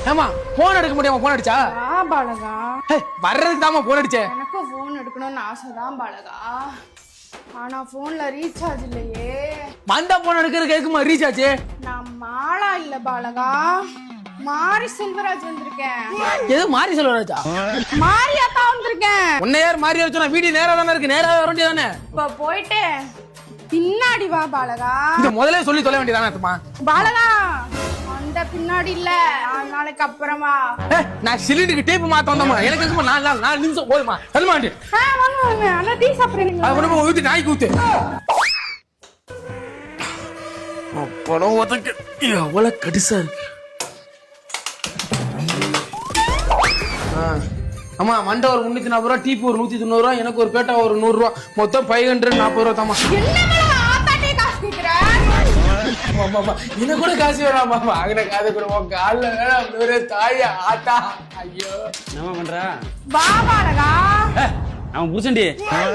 ஏமா போன் எடுக்க முடியாம போன் அடிச்சா பாலகா வர்றதுக்கு தாமா போன் அடிச்சேன். எனக்கும் போன் எடுக்கணும்னு ஆசைதான் பாலகா. ஆனா போன்ல ரீசார்ஜ் இல்லையே. மண்டா போன் எடுக்கிறதுக்கு எதுக்குமா ரீசார்ஜ்? நான் மாலா இல்ல பாலகா, மாரி செல்வராஜ் வந்திருக்கேன். எது மாரி செல்வராஜா? மாரியாத்தா வந்திருக்கேன். உன்னை யார் மாரி வச்சா? வீடு நேரா தானே இருக்கு, நேரா வர வேண்டியதானே. இப்ப போயிட்டு பின்னாடி வா பாலகா. இந்த முதல்ல சொல்லி சொல்ல வேண்டியதானே பாலகா. அந்த பின்னாடி இல்ல, 4 நாளைக்கு அப்புறமா. நான் சிலிண்டருக்கு டேப் மாத்த வந்தோமா, எனக்கு எதுக்குமா 4 நிமிஷம் போதுமா? சொல்லுமாண்டு வாங்க வாங்க, அண்ணா டீ சாப்பிடுறீங்களா? அது கொண்டு ஊத்தி நாய்க்கு ஊத்து. பணம் ஒதுக்கு எவ்வளவு கடிசா இருக்கு. ஆமா மண்டை ஒரு 340 ரூபா, டீப்பு ஒரு 190 ரூபா, எனக்கு ஒரு பேட்டா ஒரு 100 ரூபா, மொத்தம் 540 ரூபா தாமா. என்ன கூட காசு வேணாமா, வாங்கின காசு கூட கால வேணாம் தாயா ஆத்தா. ஐயோ என்ன பண்ற? பாபாலகா அவன் புருஷன்டி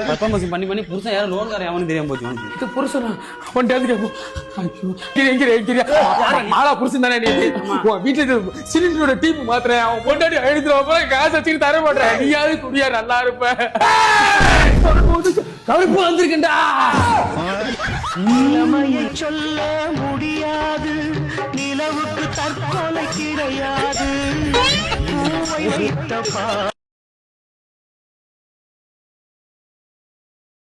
பர்ஃபார்மன்ஸ் பண்ணி பண்ணி புருஷன் யாரும் லோன்காரன் அவனுக்கு தெரியாம போச்சு உனக்கு. இது புருஷனா? அவன் மாலா புருஷன் தானே நீ? வீட்டுல சிலிண்டரோட டீப் மாத்திரேன், அவன் பொண்டாடி 500 ரூபாய் காசு வச்சுட்டு தர மாட்டேன். நீயாவது குடியா நல்லா இருப்ப. கருப்பு வந்திருக்கா. நிலைமையை சொல்ல முடியாது, நிலவுக்கு தற்கொலை கிடையாது.